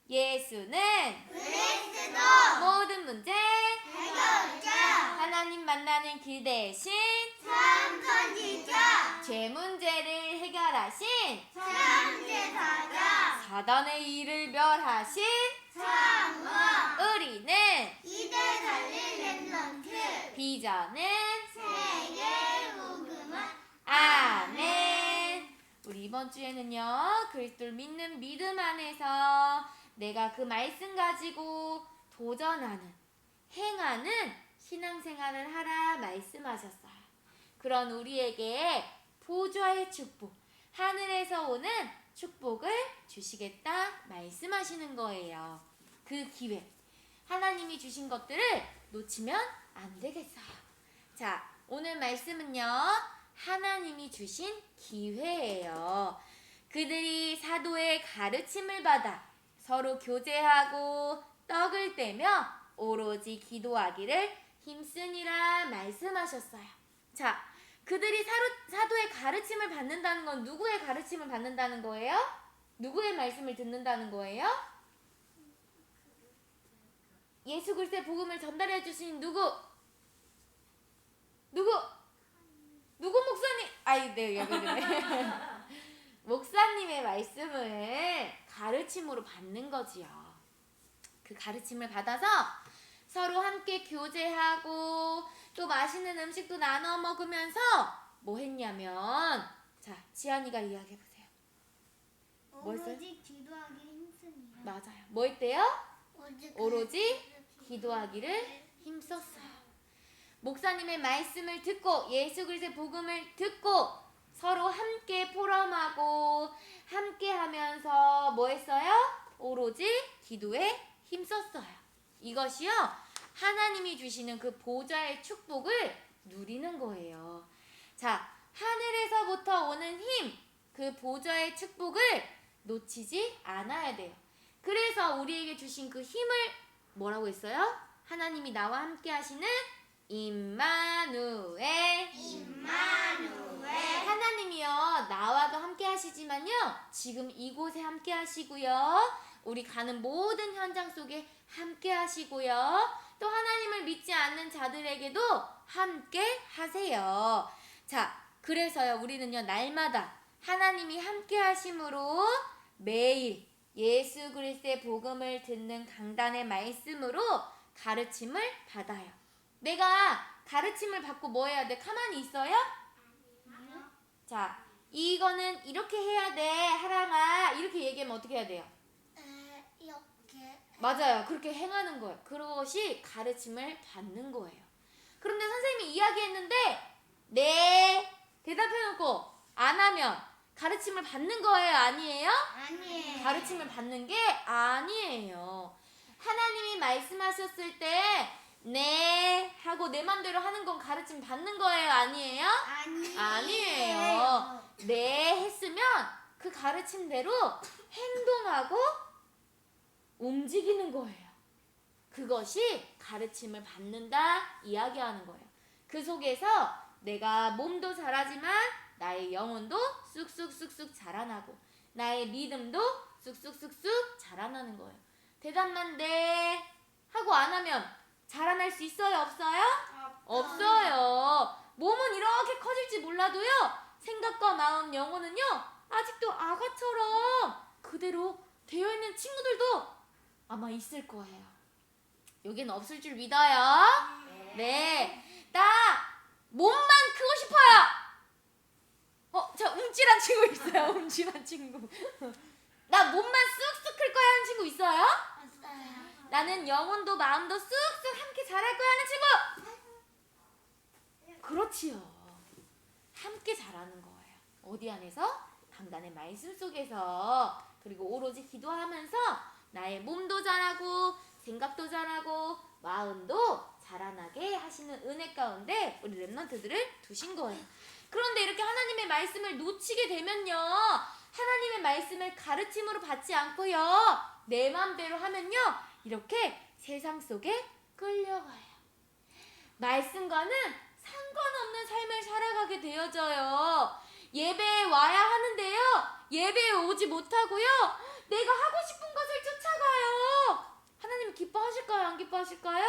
예수는 그리스도 모든 문제 해결자 하나님 만나는 길 대신 참 선지자 죄 문제를 해결하신 참 제사자 사단의 일을 멸하신 참 왕 우리는 이대 살릴 랩런트 비전은 세계 복음을 아멘. 우리 이번 주에는요, 그리스도를 믿는 믿음 안에서 내가 그 말씀 가지고 도전하는, 행하는 신앙생활을 하라 말씀하셨어요. 그런 우리에게 보좌의 축복, 하늘에서 오는 축복을 주시겠다 말씀하시는 거예요. 그 기회, 하나님이 주신 것들을 놓치면 안 되겠어요. 자, 오늘 말씀은요, 하나님이 주신 기회예요. 그들이 사도의 가르침을 받아 서로 교제하고 떡을 떼며 오로지 기도하기를 힘쓰니라 말씀하셨어요. 자, 그들이 사도의 가르침을 받는다는 건 누구의 가르침을 받는다는 거예요? 누구의 말씀을 듣는다는 거예요? 예수 그리스도의 복음을 전달해 주신 누구 목사님? 네, 여기 있네. 목사님의 말씀을 가르침으로 받는 거지요. 그 가르침을 받아서 서로 함께 교제하고 또 맛있는 음식도 나눠 먹으면서 뭐 했냐면, 자, 지안이가 이야기해 보세요. 뭐 했어요? 오로지 기도하기 힘쓰니라 맞아요. 뭐 했대요? 오로지 기도하기를 힘썼어요. 목사님의 말씀을 듣고 예수 그리스도의 복음을 듣고 서로 함께 포럼하고 함께 하면서 뭐 했어요? 오로지 기도에 힘썼어요. 이것이요, 하나님이 주시는 그 보좌의 축복을 누리는 거예요. 자, 하늘에서부터 오는 힘, 그 보좌의 축복을 놓치지 않아야 돼요. 그래서 우리에게 주신 그 힘을 뭐라고 했어요? 하나님이 나와 함께 하시는 임마누엘. 하나님이요, 나와도 함께 하시지만요, 지금 이곳에 함께 하시고요, 우리 가는 모든 현장 속에 함께 하시고요, 또 하나님을 믿지 않는 자들에게도 함께 하세요. 자, 그래서요, 우리는요, 날마다 하나님이 함께 하심으로 매일 예수 그리스도의 복음을 듣는 강단의 말씀으로 가르침을 받아요. 내가 가르침을 받고 뭐 해야 돼? 가만히 있어요? 자, 이거는 이렇게 해야 돼, 하랑아. 이렇게 얘기하면 어떻게 해야 돼요? 이렇게 맞아요. 그렇게 행하는 거예요. 그것이 가르침을 받는 거예요. 그런데 선생님이 이야기했는데 네 대답해놓고 안 하면 가르침을 받는 거예요? 아니에요? 아니에요. 가르침을 받는 게 아니에요. 하나님이 말씀하셨을 때 네 하고 내 맘대로 하는 건 가르침 받는 거예요? 아니에요? 아니에요. 네 했으면 그 가르침대로 행동하고 움직이는 거예요. 그것이 가르침을 받는다 이야기하는 거예요. 그 속에서 내가 몸도 자라지만 나의 영혼도 쑥쑥쑥쑥 자라나고 나의 믿음도 쑥쑥쑥쑥 자라나는 거예요. 대답만 네 하고 안 하면 자라날 수 있어요? 없어요? 없어요. 몸은 이렇게 커질지 몰라도요, 생각과 마음, 영혼은요, 아직도 아가처럼 그대로 되어 있는 친구들도 아마 있을 거예요. 여기는 없을 줄 믿어요. 네. 나 몸만 크고 싶어요. 저 움찔한 친구 있어요. 움찔한 친구. 나 몸만 쑥쑥 클 거야 하는 친구 있어요? 없어요. 나는 영혼도 마음도 쑥쑥 함께 자랄 거야 하는 친구. 그렇지요. 함께 자라는 거예요. 어디 안에서? 강단의 말씀 속에서. 그리고 오로지 기도하면서 나의 몸도 자라고 생각도 자라고 마음도 자라나게 하시는 은혜 가운데 우리 렘넌트들을 두신 거예요. 그런데 이렇게 하나님의 말씀을 놓치게 되면요, 하나님의 말씀을 가르침으로 받지 않고요, 내 마음대로 하면요, 이렇게 세상 속에 끌려가요. 말씀과는 상관없는 삶을 살아가게 되어져요. 예배에 와야 하는데요, 예배에 오지 못하고요, 내가 하고 싶은 것을 쫓아가요. 기뻐하실까요? 안 기뻐하실까요?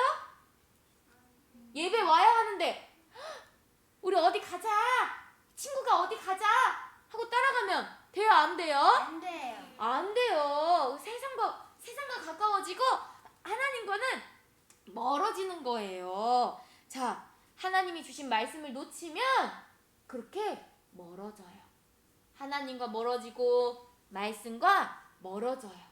예배 와야 하는데 우리 어디 가자. 친구가 어디 가자 하고 따라가면 돼요? 안 돼요? 안 돼요. 안 돼요. 세상과 가까워지고 하나님과는 멀어지는 거예요. 자, 하나님이 주신 말씀을 놓치면 그렇게 멀어져요. 하나님과 멀어지고 말씀과 멀어져요.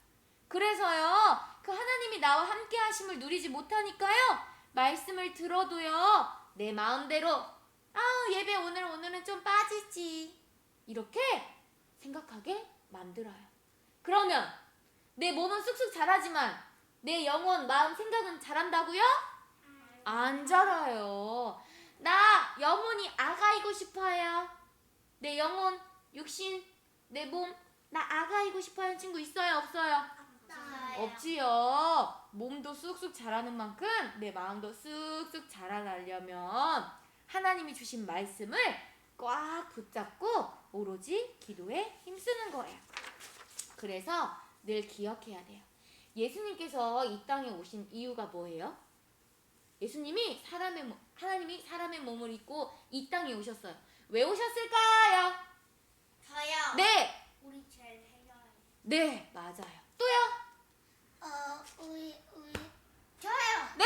그래서요, 그 하나님이 나와 함께 하심을 누리지 못하니까요, 말씀을 들어도요, 내 마음대로 예배 오늘은 좀 빠지지 이렇게 생각하게 만들어요. 그러면 내 몸은 쑥쑥 자라지만 내 영혼, 마음, 생각은 자란다고요? 안 자라요. 나 영혼이 아가이고 싶어요. 내 영혼, 육신, 내 몸, 나 아가이고 싶어 하는 친구 있어요? 없어요? 없지요. 몸도 쑥쑥 자라는 만큼 내 마음도 쑥쑥 자라나려면 하나님이 주신 말씀을 꽉 붙잡고 오로지 기도에 힘쓰는 거예요. 그래서 늘 기억해야 돼요. 예수님께서 이 땅에 오신 이유가 뭐예요? 하나님이 사람의 몸을 입고 이 땅에 오셨어요. 왜 오셨을까요? 저요. 네, 우리 제일 해결해. 네, 맞아요. 또요? 우리 저요. 네,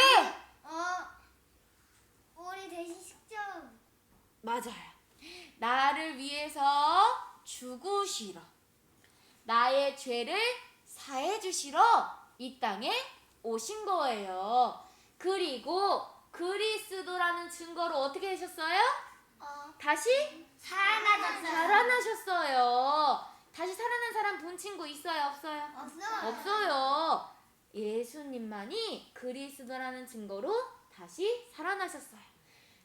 우리 대신 식점. 맞아요. 나를 위해서 죽으시러, 나의 죄를 사해 주시러 이 땅에 오신 거예요. 그리고 그리스도라는 증거로 어떻게 하셨어요? 다시 살아나셨어요. 다시 살아난 사람 본 친구 있어요? 없어요? 없어요. 예수님만이 그리스도라는 증거로 다시 살아나셨어요.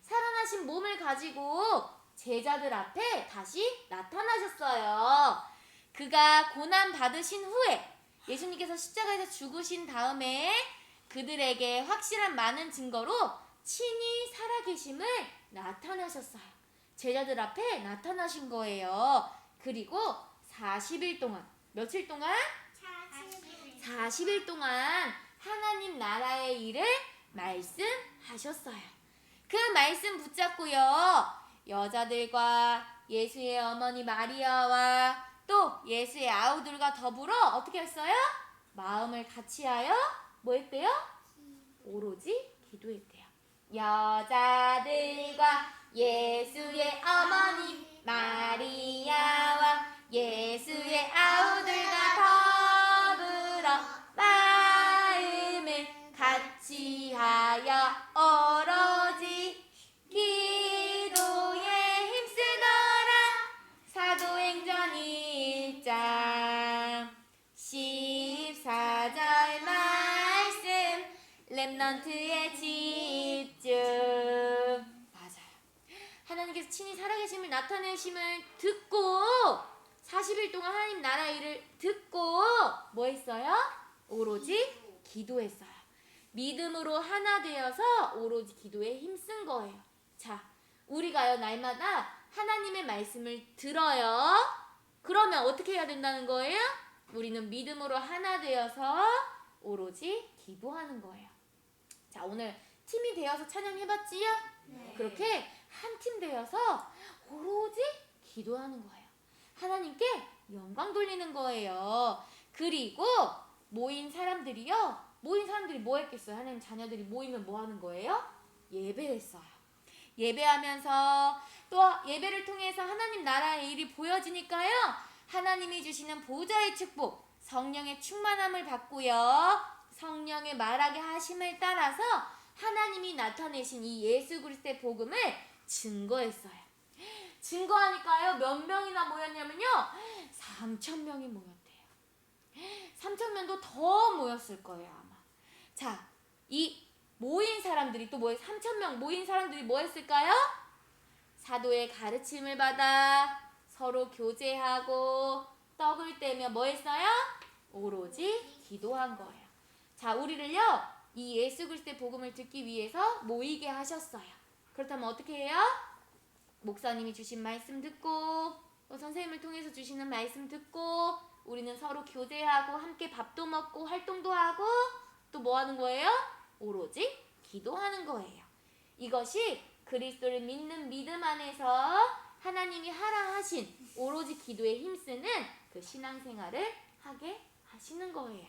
살아나신 몸을 가지고 제자들 앞에 다시 나타나셨어요. 그가 고난 받으신 후에 예수님께서 십자가에서 죽으신 다음에 그들에게 확실한 많은 증거로 친히 살아계심을 나타나셨어요. 제자들 앞에 나타나신 거예요. 그리고 40일 동안, 며칠 동안? 40일 동안 하나님 나라의 일을 말씀하셨어요. 그 말씀 붙잡고요, 여자들과 예수의 어머니 마리아와 또 예수의 아우들과 더불어 어떻게 했어요? 마음을 같이하여 뭐 했대요? 오로지 기도했대요. 여자들과 예수의 어머니 마리아와 예수의 아우들과 더불어 마음을 같이하여 오로지 기도에 힘쓰더라. 사도행전 1장 14절 말씀, 렘넌트에 집중. 맞아요. 하나님께서 친히 살아계심을 나타내심을 듣고 40일 동안 하나님 나라 일을 듣고 뭐 했어요? 오로지 기도했어요. 믿음으로 하나 되어서 오로지 기도에 힘쓴 거예요. 자, 우리가요 날마다 하나님의 말씀을 들어요. 그러면 어떻게 해야 된다는 거예요? 우리는 믿음으로 하나 되어서 오로지 기도하는 거예요. 자, 오늘 팀이 되어서 찬양해봤지요? 네. 그렇게 한 팀 되어서 오로지 기도하는 거예요. 하나님께 영광 돌리는 거예요. 그리고 모인 사람들이 뭐 했겠어요? 하나님 자녀들이 모이면 뭐 하는 거예요? 예배했어요. 예배하면서 또 예배를 통해서 하나님 나라의 일이 보여지니까요, 하나님이 주시는 보좌의 축복, 성령의 충만함을 받고요, 성령의 말하게 하심을 따라서 하나님이 나타내신 이 예수 그리스도의 복음을 증거했어요. 증거하니까요, 몇 명이나 모였냐면요, 3,000명이 모였대요. 3,000명도 더 모였을 거예요, 아마. 자, 이 모인 사람들이 또 3,000명 모인 사람들이 뭐 했을까요? 사도의 가르침을 받아 서로 교제하고 떡을 떼며 뭐 했어요? 오로지 기도한 거예요. 자, 우리를요, 이 예수 그리스도의 복음을 듣기 위해서 모이게 하셨어요. 그렇다면 어떻게 해요? 목사님이 주신 말씀 듣고 또 선생님을 통해서 주시는 말씀 듣고 우리는 서로 교제하고 함께 밥도 먹고 활동도 하고 또 뭐 하는 거예요? 오로지 기도하는 거예요. 이것이 그리스도를 믿는 믿음 안에서 하나님이 하라 하신 오로지 기도에 힘쓰는 그 신앙생활을 하게 하시는 거예요.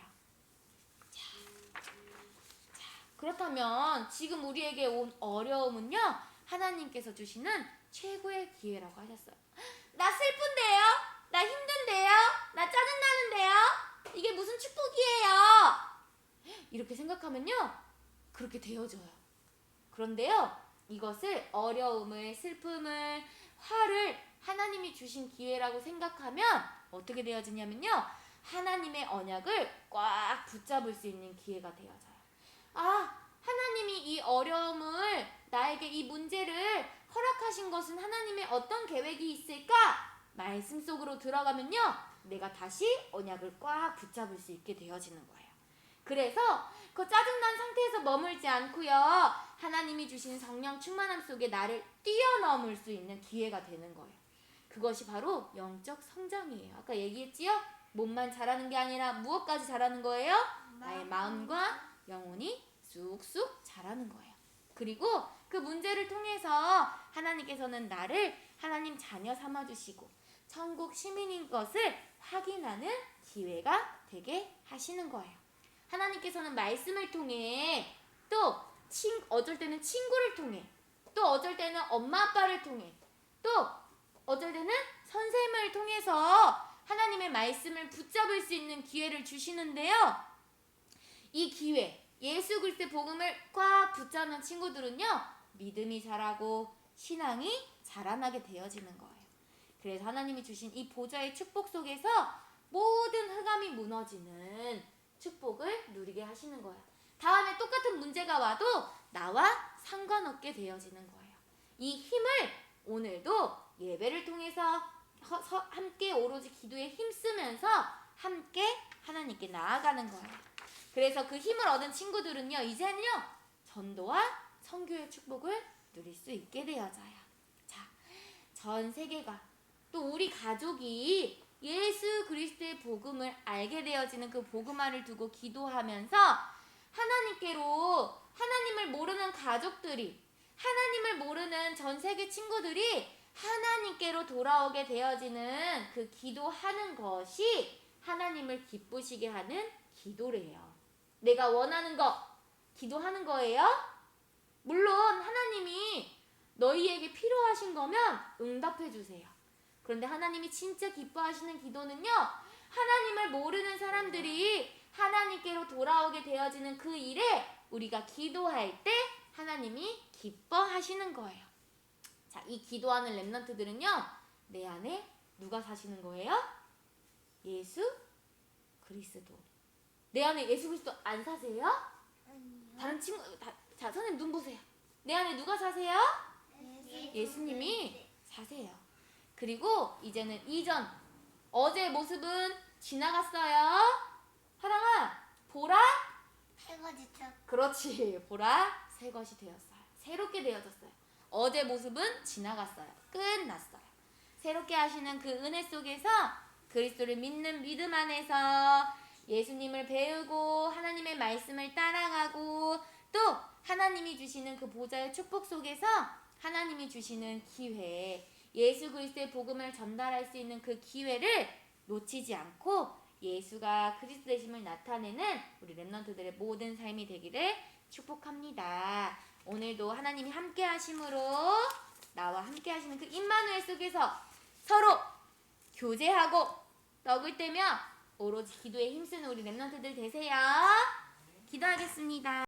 그렇다면 지금 우리에게 온 어려움은요, 하나님께서 주시는 최고의 기회라고 하셨어요. 나 슬픈데요? 나 힘든데요? 나 짜증나는데요? 이게 무슨 축복이에요? 이렇게 생각하면요, 그렇게 되어져요. 그런데요, 이것을 어려움을, 슬픔을, 화를 하나님이 주신 기회라고 생각하면 어떻게 되어지냐면요, 하나님의 언약을 꽉 붙잡을 수 있는 기회가 되어져요. 하나님이 이 어려움을, 나에게 이 문제를 허락하신 것은 하나님의 어떤 계획이 있을까? 말씀 속으로 들어가면요, 내가 다시 언약을 꽉 붙잡을 수 있게 되어지는 거예요. 그래서 그 짜증난 상태에서 머물지 않고요, 하나님이 주신 성령 충만함 속에 나를 뛰어넘을 수 있는 기회가 되는 거예요. 그것이 바로 영적 성장이에요. 아까 얘기했지요? 몸만 자라는 게 아니라 무엇까지 자라는 거예요? 나의 마음과 영혼이 쑥쑥 자라는 거예요. 그리고 그 문제를 통해서 하나님께서는 나를 하나님 자녀 삼아주시고 천국 시민인 것을 확인하는 기회가 되게 하시는 거예요. 하나님께서는 말씀을 통해, 또 어쩔 때는 친구를 통해, 또 어쩔 때는 엄마 아빠를 통해, 또 어쩔 때는 선생님을 통해서 하나님의 말씀을 붙잡을 수 있는 기회를 주시는데요, 이 기회, 예수 그리스도의 복음을 꽉 붙잡는 친구들은요, 믿음이 자라고 신앙이 자라나게 되어지는 거예요. 그래서 하나님이 주신 이 보좌의 축복 속에서 모든 흑암이 무너지는 축복을 누리게 하시는 거예요. 다음에 똑같은 문제가 와도 나와 상관없게 되어지는 거예요. 이 힘을 오늘도 예배를 통해서 함께 오로지 기도에 힘쓰면서 함께 하나님께 나아가는 거예요. 그래서 그 힘을 얻은 친구들은요, 이제는요, 전도와 선교의 축복을 누릴 수 있게 되어져요. 자, 전 세계가, 또 우리 가족이 예수 그리스도의 복음을 알게 되어지는 그 복음화를 두고 기도하면서 하나님께로, 하나님을 모르는 가족들이, 하나님을 모르는 전 세계 친구들이 하나님께로 돌아오게 되어지는 그 기도하는 것이 하나님을 기쁘시게 하는 기도래요. 내가 원하는 거 기도하는 거예요. 물론 하나님이 너희에게 필요하신 거면 응답해 주세요. 그런데 하나님이 진짜 기뻐하시는 기도는요, 하나님을 모르는 사람들이 하나님께로 돌아오게 되어지는 그 일에 우리가 기도할 때 하나님이 기뻐하시는 거예요. 자, 이 기도하는 렘넌트들은요, 내 안에 누가 사시는 거예요? 예수 그리스도. 내 안에 예수 그리스도 안 사세요? 아니요. 다른 친구, 자, 선생님 눈 보세요. 내 안에 누가 사세요? 예수님이 사세요. 그리고 이제는 이전, 어제 모습은 지나갔어요. 하랑아, 보라? 해거지죠. 그렇지, 보라 새 것이 되었어요. 새롭게 되어졌어요. 어제 모습은 지나갔어요. 끝났어요. 새롭게 하시는 그 은혜 속에서 그리스도를 믿는 믿음 안에서 예수님을 배우고 하나님의 말씀을 따라가고, 또 하나님이 주시는 그 보좌의 축복 속에서 하나님이 주시는 기회, 예수 그리스도의 복음을 전달할 수 있는 그 기회를 놓치지 않고 예수가 그리스도 되심을 나타내는 우리 렘넌트들의 모든 삶이 되기를 축복합니다. 오늘도 하나님이 함께 하심으로 나와 함께 하시는 그 임마누엘 속에서 서로 교제하고 떡을 떼며 오로지 기도에 힘쓰는 우리 렘넌트들 되세요. 기도하겠습니다.